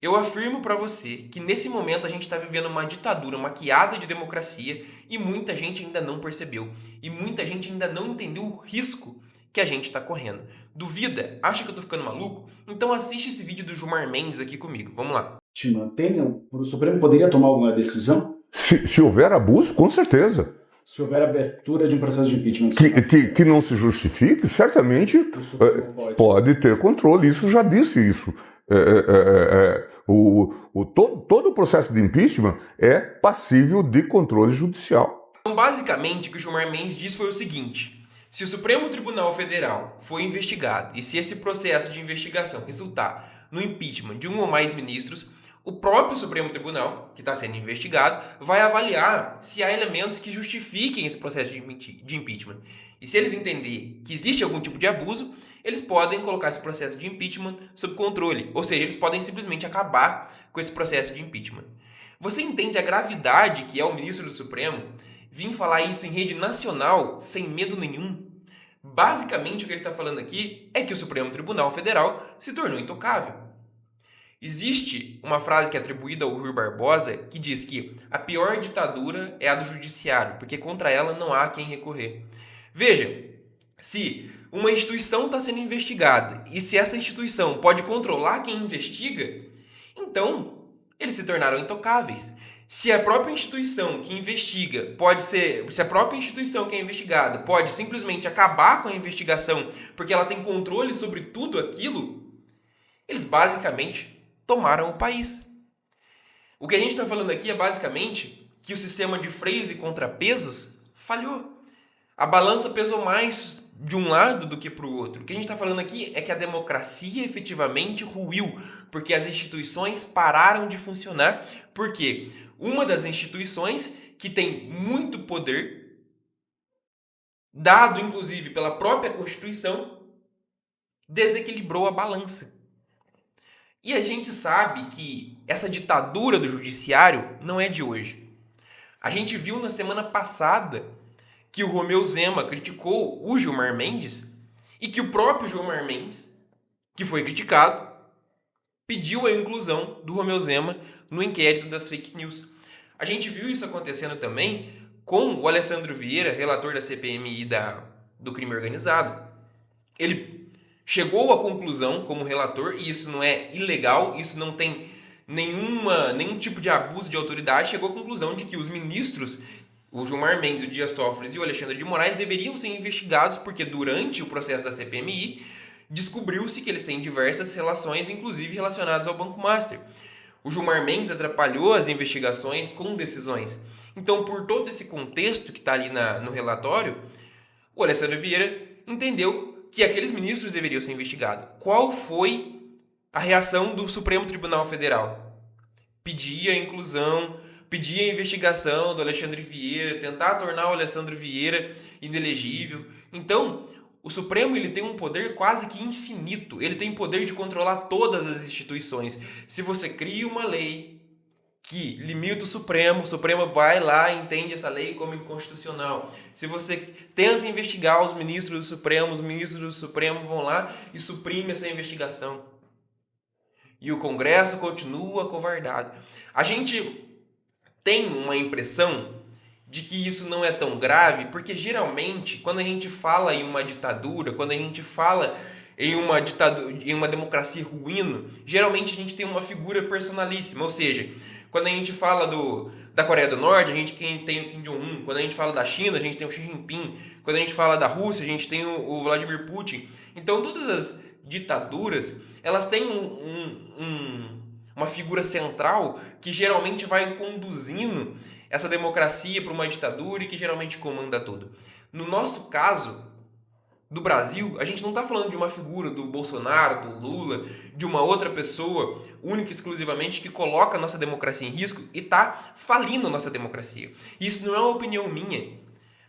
Eu afirmo para você que nesse momento a gente está vivendo uma ditadura maquiada de democracia e muita gente ainda não percebeu. E muita gente ainda não entendeu o risco que a gente está correndo. Duvida? Acha que eu tô ficando maluco? Então assiste esse vídeo do Gilmar Mendes aqui comigo. Vamos lá. Te mantenham, o Supremo poderia tomar alguma decisão Se houver abuso, com certeza. se houver abertura de um processo de impeachment do Que, Senado. que, que não se justifique, certamente O Supremo pode. pode ter controle. Isso já disse isso. Todo o processo de impeachment é passível de controle judicial. Então, basicamente, o que o Gilmar Mendes disse foi o seguinte: se o Supremo Tribunal Federal for investigado e se esse processo de investigação resultar no impeachment de um ou mais ministros, o próprio Supremo Tribunal, que está sendo investigado, vai avaliar se há elementos que justifiquem esse processo de impeachment. E se eles entenderem que existe algum tipo de abuso, eles podem colocar esse processo de impeachment sob controle. Ou seja, eles podem simplesmente acabar com esse processo de impeachment. Você entende a gravidade que é o ministro do Supremo vir falar isso em rede nacional sem medo nenhum? Basicamente, o que ele está falando aqui é que o Supremo Tribunal Federal se tornou intocável. Existe uma frase que é atribuída ao Rui Barbosa que diz que a pior ditadura é a do judiciário, porque contra ela não há quem recorrer. Veja, se uma instituição está sendo investigada e se essa instituição pode controlar quem investiga, então eles se tornaram intocáveis. Se a própria instituição que investiga se a própria instituição que é investigada pode simplesmente acabar com a investigação porque ela tem controle sobre tudo aquilo, eles basicamente tomaram o país. O que a gente está falando aqui é basicamente que o sistema de freios e contrapesos falhou. A balança pesou mais de um lado do que para o outro. O que a gente está falando aqui é que a democracia efetivamente ruiu, porque as instituições pararam de funcionar, porque uma das instituições que tem muito poder, dado inclusive pela própria Constituição, desequilibrou a balança. E a gente sabe que essa ditadura do judiciário não é de hoje. A gente viu na semana passada que o Romeu Zema criticou o Gilmar Mendes e que o próprio Gilmar Mendes, que foi criticado, pediu a inclusão do Romeu Zema no inquérito das fake news. A gente viu isso acontecendo também com o Alessandro Vieira, relator da CPMI do crime organizado. Ele chegou à conclusão como relator, e isso não é ilegal, isso não tem nenhum tipo de abuso de autoridade, chegou à conclusão de que os ministros, o Gilmar Mendes, o Dias Toffoli e o Alexandre de Moraes, deveriam ser investigados porque durante o processo da CPMI descobriu-se que eles têm diversas relações, inclusive relacionadas ao Banco Master. O Gilmar Mendes atrapalhou as investigações com decisões. Então, por todo esse contexto que está ali no relatório, o Alessandro Vieira entendeu que aqueles ministros deveriam ser investigados. Qual foi a reação do Supremo Tribunal Federal? Pedir a inclusão, pedir a investigação do Alexandre Vieira, tentar tornar o Alessandro Vieira inelegível. Então, o Supremo ele tem um poder quase que infinito. Ele tem poder de controlar todas as instituições. Se você cria uma lei que limita o Supremo vai lá e entende essa lei como inconstitucional. Se você tenta investigar os ministros do Supremo, os ministros do Supremo vão lá e suprimem essa investigação. E o Congresso continua acovardado. A gente tem uma impressão de que isso não é tão grave, porque geralmente, quando a gente fala em uma ditadura, quando a gente fala em uma democracia ruindo, geralmente a gente tem uma figura personalíssima, ou seja, quando a gente fala da Coreia do Norte, a gente tem o Kim Jong-un. Quando a gente fala da China, a gente tem o Xi Jinping. Quando a gente fala da Rússia, a gente tem o Vladimir Putin. Então, todas as ditaduras, elas têm uma figura central que geralmente vai conduzindo essa democracia para uma ditadura e que geralmente comanda tudo. No nosso caso, do Brasil, a gente não está falando de uma figura do Bolsonaro, do Lula, de uma outra pessoa única e exclusivamente que coloca a nossa democracia em risco e está falindo a nossa democracia. Isso não é uma opinião minha.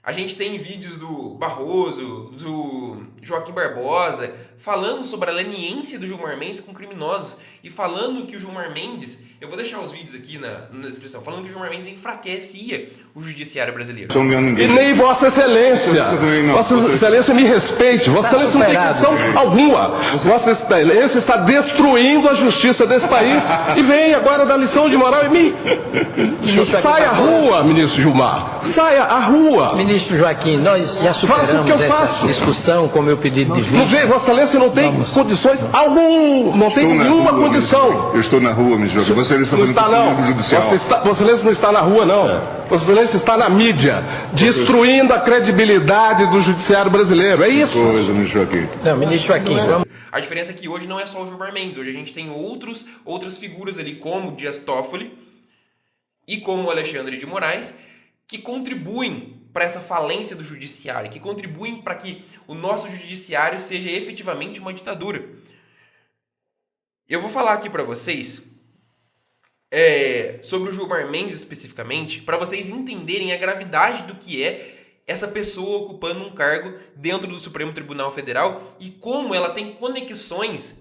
A gente tem vídeos do Barroso, do Joaquim Barbosa, falando sobre a leniência do Gilmar Mendes com criminosos e falando que o Gilmar Mendes, eu vou deixar os vídeos aqui na descrição, falando que o Gilmar Mendes enfraquecia o judiciário brasileiro. E nem Vossa Excelência. Vossa Excelência me respeite. Vossa Excelência não tem condição alguma. Vossa Excelência está destruindo a justiça desse país e vem agora dar lição de moral em mim. Saia à rua, ministro Gilmar. Saia à rua. Ministro Joaquim, nós já superamos essa discussão com o meu pedido de Não vista. vem, Vossa Excelência não tem condições alguma. Não tem nenhuma condição. Eu estou na rua, ministro Joaquim. Vossa Excelência Não está, não. judicial. Vossa Excelência não está na rua, não. Vossa Excelência está na mídia, destruindo a credibilidade do judiciário brasileiro. É isso. Coisa, ministro Joaquim. Não, ministro Joaquim, vamos. A diferença é que hoje não é só o Gilmar Mendes, hoje a gente tem outras figuras ali, como o Dias Toffoli e como o Alexandre de Moraes, que contribuem para essa falência do judiciário, que contribuem para que o nosso judiciário seja efetivamente uma ditadura. Eu vou falar aqui para vocês sobre o Gilmar Mendes especificamente, para vocês entenderem a gravidade do que é essa pessoa ocupando um cargo dentro do Supremo Tribunal Federal e como ela tem conexões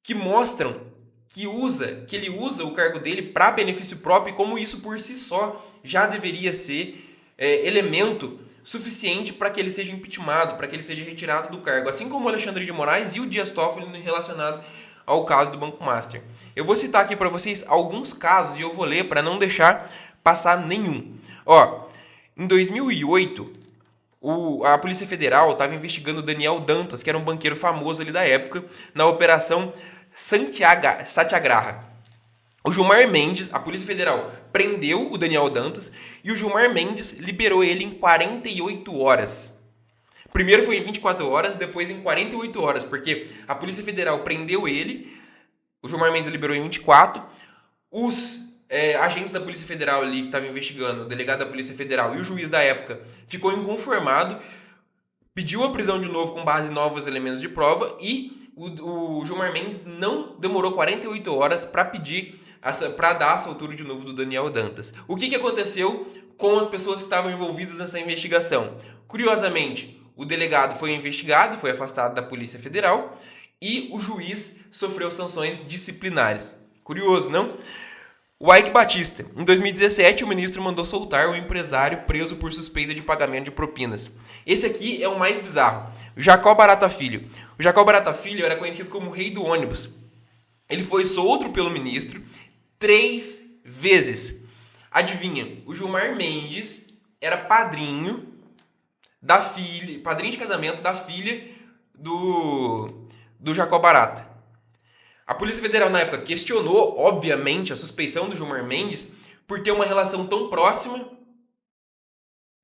que mostram que ele usa o cargo dele para benefício próprio e como isso por si só já deveria ser elemento suficiente para que ele seja impeachmentado, para que ele seja retirado do cargo, assim como o Alexandre de Moraes e o Dias Toffoli relacionado ao caso do Banco Master. Eu vou citar aqui para vocês alguns casos e eu vou ler para não deixar passar nenhum. Em 2008, a Polícia Federal estava investigando o Daniel Dantas, que era um banqueiro famoso ali da época, na Operação Satyagraha. O Gilmar Mendes, a Polícia Federal prendeu o Daniel Dantas e o Gilmar Mendes liberou ele em 48 horas. Primeiro foi em 24 horas, depois em 48 horas, porque a Polícia Federal prendeu ele, o Gilmar Mendes liberou em 24, os agentes da Polícia Federal ali que estavam investigando, o delegado da Polícia Federal e o juiz da época ficou inconformado, pediu a prisão de novo com base em novos elementos de prova e o Gilmar Mendes não demorou 48 horas para dar a soltura de novo do Daniel Dantas. O que aconteceu com as pessoas que estavam envolvidas nessa investigação? Curiosamente, o delegado foi investigado, foi afastado da Polícia Federal e o juiz sofreu sanções disciplinares. Curioso, não? O Ike Batista. Em 2017, o ministro mandou soltar o empresário preso por suspeita de pagamento de propinas. Esse aqui é o mais bizarro. O Jacó Barata Filho. O Jacó Barata Filho era conhecido como o rei do ônibus. Ele foi solto pelo ministro 3 vezes. Adivinha? O Gilmar Mendes era padrinho de casamento da filha do Jacó Barata. A Polícia Federal, na época, questionou, obviamente, a suspeição do Gilmar Mendes por ter uma relação tão próxima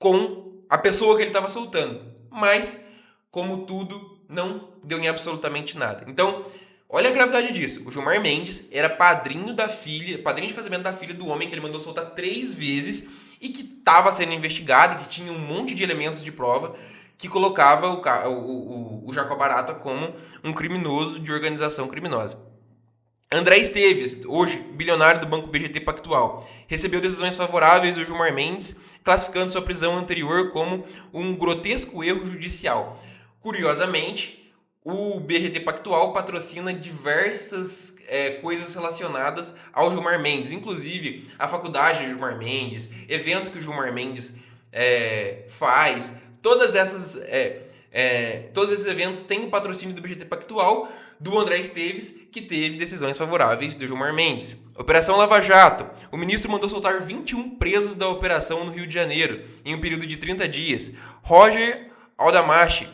com a pessoa que ele estava soltando. Mas, como tudo, não deu em absolutamente nada. Então, olha a gravidade disso. O Gilmar Mendes era padrinho de casamento da filha do homem que ele mandou soltar 3 vezes e que estava sendo investigado, que tinha um monte de elementos de prova que colocava o Jacó Barata como um criminoso de organização criminosa. André Esteves, hoje bilionário do Banco BGT Pactual, recebeu decisões favoráveis do Gilmar Mendes, classificando sua prisão anterior como um grotesco erro judicial. Curiosamente, o BGT Pactual patrocina diversas coisas relacionadas ao Gilmar Mendes, inclusive a faculdade do Gilmar Mendes, eventos que o Gilmar Mendes faz. Todos esses eventos têm o patrocínio do BGT Pactual, do André Esteves, que teve decisões favoráveis do Gilmar Mendes. Operação Lava Jato. O ministro mandou soltar 21 presos da operação no Rio de Janeiro, em um período de 30 dias. Roger Aldamachi.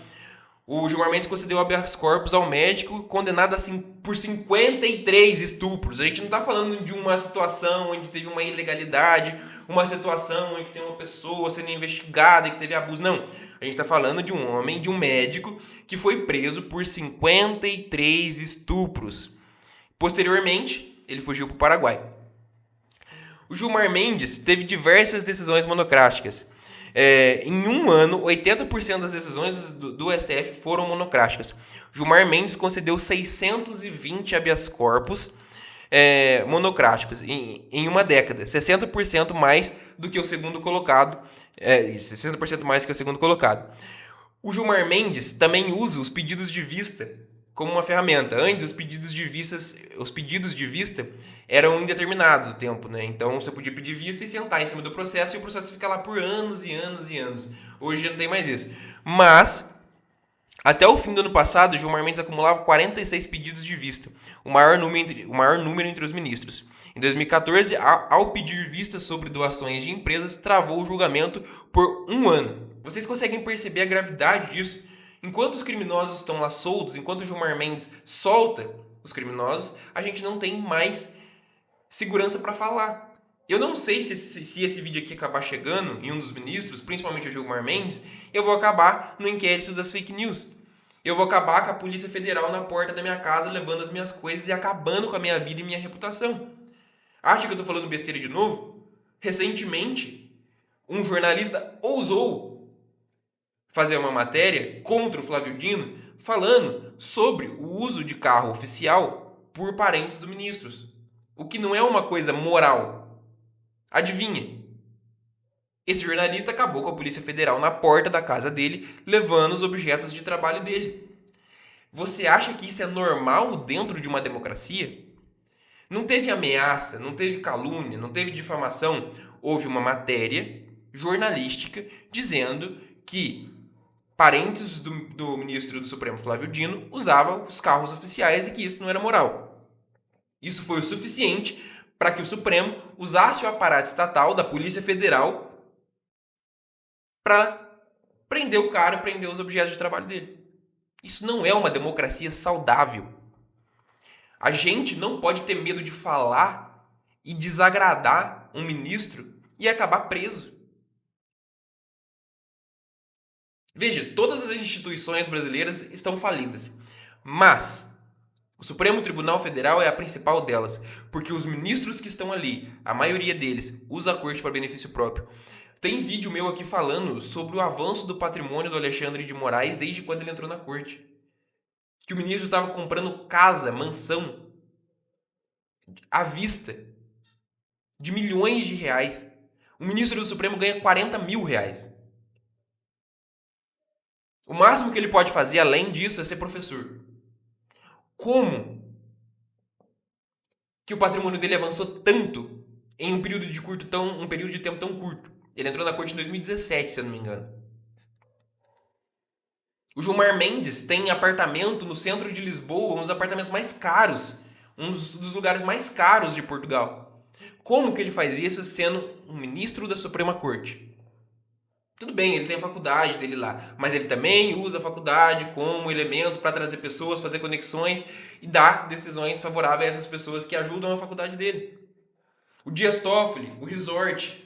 O Gilmar Mendes concedeu habeas corpus ao médico condenado assim, por 53 estupros. A gente não está falando de uma situação onde teve uma ilegalidade, uma situação onde tem uma pessoa sendo investigada e que teve abuso. Não. A gente está falando de um homem, de um médico, que foi preso por 53 estupros. Posteriormente, ele fugiu para o Paraguai. O Gilmar Mendes teve diversas decisões monocráticas. Em um ano, 80% das decisões do STF foram monocráticas. Gilmar Mendes concedeu 620 habeas corpus monocráticos em uma década. 60% mais do que o segundo colocado, 60% mais que o segundo colocado. O Gilmar Mendes também usa os pedidos de vista como uma ferramenta. Antes, os pedidos de vista eram indeterminados o tempo, né? Então, você podia pedir vista e sentar em cima do processo e o processo fica lá por anos e anos e anos. Hoje já não tem mais isso. Mas, até o fim do ano passado, o Gilmar Mendes acumulava 46 pedidos de vista, o maior número entre os ministros. Em 2014, ao pedir vista sobre doações de empresas, travou o julgamento por 1 ano. Vocês conseguem perceber a gravidade disso? Enquanto os criminosos estão lá soltos, enquanto o Gilmar Mendes solta os criminosos, a gente não tem mais segurança para falar. Eu não sei se esse vídeo aqui acabar chegando em um dos ministros, principalmente o Gilmar Mendes, eu vou acabar no inquérito das fake news. Eu vou acabar com a Polícia Federal na porta da minha casa, levando as minhas coisas e acabando com a minha vida e minha reputação. Acha que eu tô falando besteira de novo? Recentemente, um jornalista ousou fazer uma matéria contra o Flávio Dino, falando sobre o uso de carro oficial por parentes dos ministros. O que não é uma coisa moral. Adivinha? Esse jornalista acabou com a Polícia Federal na porta da casa dele, levando os objetos de trabalho dele. Você acha que isso é normal dentro de uma democracia? Não teve ameaça, não teve calúnia, não teve difamação. Houve uma matéria jornalística dizendo que parentes do ministro do Supremo, Flávio Dino, usavam os carros oficiais e que isso não era moral. Isso foi o suficiente para que o Supremo usasse o aparato estatal da Polícia Federal para prender o cara, prender os objetos de trabalho dele. Isso não é uma democracia saudável. A gente não pode ter medo de falar e desagradar um ministro e acabar preso. Veja, todas as instituições brasileiras estão falidas, mas o Supremo Tribunal Federal é a principal delas, porque os ministros que estão ali, a maioria deles, usa a corte para benefício próprio. Tem vídeo meu aqui falando sobre o avanço do patrimônio do Alexandre de Moraes desde quando ele entrou na corte. Que o ministro estava comprando casa, mansão, à vista, de milhões de reais. O ministro do Supremo ganha 40 mil reais. O máximo que ele pode fazer, além disso, é ser professor. Como que o patrimônio dele avançou tanto em um período de tempo tão curto? Ele entrou na corte em 2017, se eu não me engano. O Gilmar Mendes tem apartamento no centro de Lisboa, um dos apartamentos mais caros, um dos lugares mais caros de Portugal. Como que ele faz isso sendo um ministro da Suprema Corte? Tudo bem, ele tem a faculdade dele lá, mas ele também usa a faculdade como elemento para trazer pessoas, fazer conexões e dar decisões favoráveis a essas pessoas que ajudam a faculdade dele. O Dias Toffoli, o resort,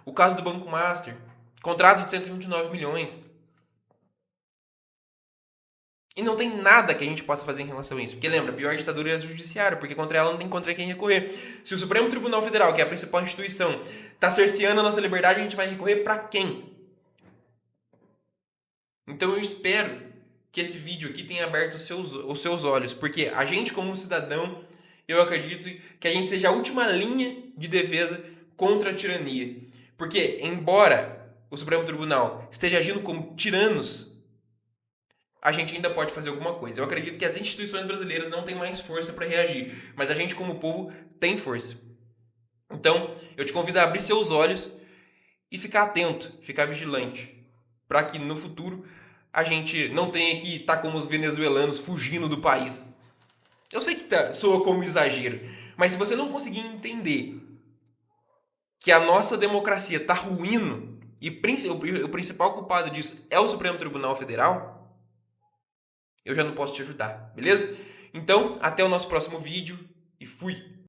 o caso do Banco Master, contrato de 129 milhões. E não tem nada que a gente possa fazer em relação a isso. Porque lembra, a pior ditadura é a do judiciário, porque contra ela não tem contra quem recorrer. Se o Supremo Tribunal Federal, que é a principal instituição, está cerceando a nossa liberdade, a gente vai recorrer para quem? Então eu espero que esse vídeo aqui tenha aberto os seus olhos, porque a gente como cidadão, eu acredito que a gente seja a última linha de defesa contra a tirania. Porque embora o Supremo Tribunal esteja agindo como tiranos, a gente ainda pode fazer alguma coisa. Eu acredito que as instituições brasileiras não têm mais força para reagir, mas a gente como povo tem força. Então eu te convido a abrir seus olhos e ficar atento, ficar vigilante, para que no futuro a gente não tenha que estar como os venezuelanos fugindo do país. Eu sei que soa como exagero, mas se você não conseguir entender que a nossa democracia está ruindo e o principal culpado disso é o Supremo Tribunal Federal, eu já não posso te ajudar, beleza? Então, até o nosso próximo vídeo e fui!